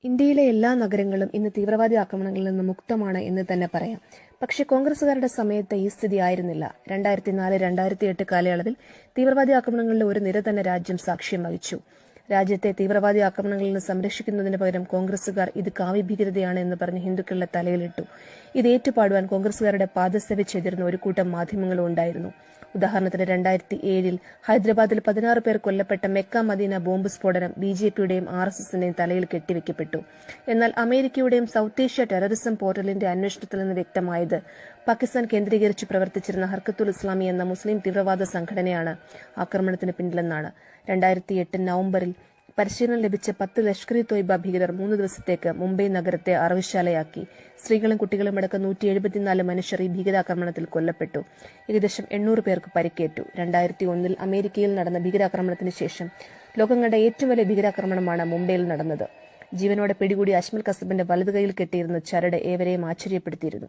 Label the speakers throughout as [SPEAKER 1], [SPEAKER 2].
[SPEAKER 1] ഇന്ത്യയിലെ എല്ലാ നഗരങ്ങളും ഇന്ന് തീവ്രവാദി ആക്രമണങ്ങളിൽ നിന്ന് മുക്തമാണ് എന്ന് തന്നെ പറയാം. പക്ഷേ കോൺഗ്രസുകാരുടെ സമയത്ത് ഈ സ്ഥിതി ആയിരുന്നില്ല. 2004-2008 കാലയളവിൽ തീവ്രവാദി ആക്രമണങ്ങളുടെ ഒരു നിര തന്നെ രാജ്യം സാക്ഷ്യം വഹിച്ചു. രാജ്യത്തെ തീവ്രവാദി ആക്രമണങ്ങളിൽ നിന്ന് സംരക്ഷിക്കുന്നതിന് പകരം കോൺഗ്രസുകാർ ഇത് കാവ്യഭീകരതയാണ് എന്ന് പറഞ്ഞ് ഹിന്ദുക്കളുടെ തലയിലിട്ടു. ഇത് ഏറ്റുപാടുവാൻ കോൺഗ്രസുകാരുടെ പാദസേവ ഒരു കൂട്ടം മാധ്യമങ്ങളും ഉണ്ടായിരുന്നു. ഉദാഹരണത്തിന് 2007 ഹൈദരാബാദിൽ 16 പേർ കൊല്ലപ്പെട്ട മെക്ക മദീന ബോംബ് സ്ഫോടനം BJPയുടെയും RSSന്റെയും തലയിൽ കെട്ടിവെക്കപ്പെട്ടു. എന്നാൽ അമേരിക്കയുടെയും സൌത്ത് ഏഷ്യ ടെററിസം പോർട്ടലിന്റെ അന്വേഷണത്തിൽ നിന്ന് വ്യക്തമായത് പാകിസ്ഥാൻ കേന്ദ്രീകരിച്ച് പ്രവർത്തിച്ചിരുന്ന ഹർക്കത്തുൽ ഇസ്ലാമി എന്ന മുസ്ലിം തീവ്രവാദ സംഘടനയാണ് ആക്രമണത്തിന് പിന്നിലെന്നാണ്. 2008 നവംബറിൽ പരിശീലനം ലഭിച്ച 10 ലഷ്കർ ഇ തോയ്ബ ഭീകരർ 3 ദിവസത്തേക്ക് മുംബൈ നഗരത്തെ അറവുശാലയാക്കി. സ്ത്രീകളും കുട്ടികളും അടക്കം 174 മനുഷ്യർ ഈ ഭീകരാക്രമണത്തിൽ കൊല്ലപ്പെട്ടു. ഏകദേശം 800 പേർക്ക് പരിക്കേറ്റു. 2001 അമേരിക്കയിൽ നടന്ന ഭീകരാക്രമണത്തിന് ശേഷം ലോകം കണ്ട ഏറ്റവും വലിയ ഭീകരാക്രമണമാണ് മുംബൈയിൽ നടന്നത്. ജീവനോടെ പിടികൂടി അജ്മൽ കസബിന്റെ വലതുകൈയിൽ കെട്ടിയിരുന്ന ചരട് ഏവരെയും ആശ്ചര്യപ്പെടുത്തിയിരുന്നു.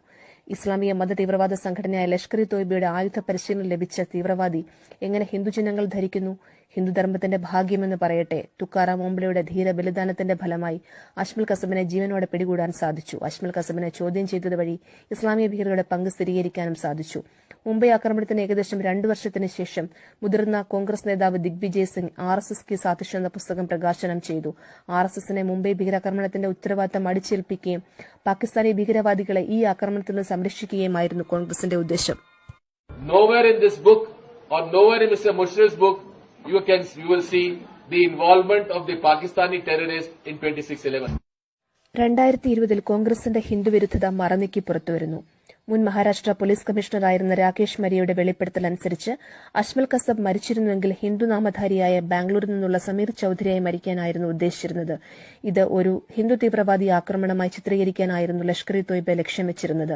[SPEAKER 1] ഇസ്ലാമിക മത തീവ്രവാദ സംഘടനയായ ലഷ്കർ ഇ തോയ്ബയുടെ ആയുധ പരിശീലനം ലഭിച്ച തീവ്രവാദി എങ്ങനെ ഹിന്ദുചിഹ്നങ്ങൾ ധരിക്കുന്നു? ഹിന്ദുധർമ്മത്തിന്റെ ഭാഗ്യമെന്ന് പറയട്ടെ, തുക്കാറാം ഓംബ്ലെയുടെ ധീര ബലിദാനത്തിന്റെ ഫലമായി അജ്മൽ കസബിനെ ജീവനോടെ പിടികൂടാൻ സാധിച്ചു. അജ്മൽ കസബിനെ ചോദ്യം ചെയ്തത് വഴി ഇസ്ലാമിക ഭീകരരുടെ പങ്ക് സ്ഥിരീകരിക്കാനും സാധിച്ചു. മുംബൈ ആക്രമണത്തിന് ഏകദേശം 2 വർഷത്തിന് ശേഷം മുതിർന്ന കോൺഗ്രസ് നേതാവ് ദിഗ്വിജയ് സിംഗ് RSS കി സാത്തിഷ് എന്ന പുസ്തകം പ്രകാശനം ചെയ്തു. RSSനെ മുംബൈ ഭീകരാക്രമണത്തിന്റെ ഉത്തരവാദിത്തം അടിച്ചേൽപ്പിക്കുകയും പാകിസ്ഥാനി ഭീകരവാദികളെ ഈ ആക്രമണത്തിൽ നിന്ന് സംരക്ഷിക്കുകയുമായിരുന്നു കോൺഗ്രസിന്റെ ഉദ്ദേശം.
[SPEAKER 2] Nowhere in this book or nowhere in Mr. Mushrif's book you will see the involvement of the Pakistani terrorists in 26/11.
[SPEAKER 1] 2020 കോൺഗ്രസിന്റെ ഹിന്ദുവിരുദ്ധത മറനീക്കി പുറത്തുവരുന്നു. മുൻ മഹാരാഷ്ട്ര പോലീസ് കമ്മീഷണറായിരുന്ന രാകേഷ് മരിയയുടെ വെളിപ്പെടുത്തൽ അനുസരിച്ച് അജ്മൽ കസബ് മരിച്ചിരുന്നുവെങ്കിൽ ഹിന്ദു നാമധാരിയായ ബാംഗ്ലൂരിൽ നിന്നുള്ള സമീർ ചൌധരിയായി മരിക്കാനായിരുന്നു ഉദ്ദേശിച്ചിരുന്നത്. ഇത് ഒരു ഹിന്ദു തീവ്രവാദി ആക്രമണമായി ചിത്രീകരിക്കാനായിരുന്നു ലഷ്കർ ഇ തോയ്ബ ലക്ഷ്യം വെച്ചിരുന്നത്.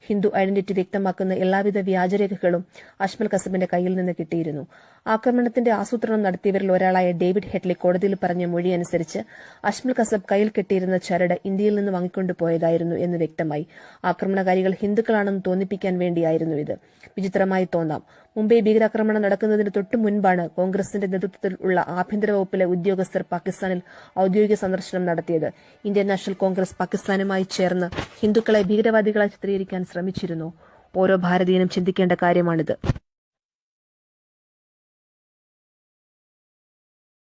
[SPEAKER 1] ഹിന്ദു ഐഡന്റിറ്റി വ്യക്തമാക്കുന്ന എല്ലാവിധ വ്യാജരേഖകളും അജ്മൽ കസബിന്റെ കയ്യിൽ നിന്ന് കിട്ടിയിരുന്നു. ആക്രമണത്തിന്റെ ആസൂത്രണം നടത്തിയവരിൽ ഒരാളായ ഡേവിഡ് ഹെഡ്ലി കോടതിയിൽ പറഞ്ഞ മൊഴി അനുസരിച്ച് അജ്മൽ കസബ് കയ്യിൽ കെട്ടിയിരുന്ന ചരട് ഇന്ത്യയിൽ നിന്ന് വാങ്ങിക്കൊണ്ടുപോയതായിരുന്നു എന്ന് വ്യക്തമായി. ആക്രമണകാരികൾ ഹിന്ദുക്കളാണെന്ന് തോന്നിപ്പിക്കാൻ വേണ്ടിയായിരുന്നു ഇത്. വിചിത്രമായി തോന്നാം, മുംബൈ ഭീകരാക്രമണം നടക്കുന്നതിന് തൊട്ടു മുൻപാണ് കോൺഗ്രസിന്റെ നേതൃത്വത്തിൽ ഉള്ള ആഭ്യന്തര വകുപ്പിലെ ഉദ്യോഗസ്ഥർ പാകിസ്ഥാനിൽ ഔദ്യോഗിക സന്ദർശനം നടത്തിയത്. ഇന്ത്യൻ നാഷണൽ കോൺഗ്രസ് പാകിസ്ഥാനുമായി ചേർന്ന് ഹിന്ദുക്കളെ ഭീകരവാദികളായി ചിത്രീകരിക്കാൻ ശ്രമിച്ചിരുന്നു. ഓരോ ഭാരതീയനും ചിന്തിക്കേണ്ട കാര്യമാണിത്.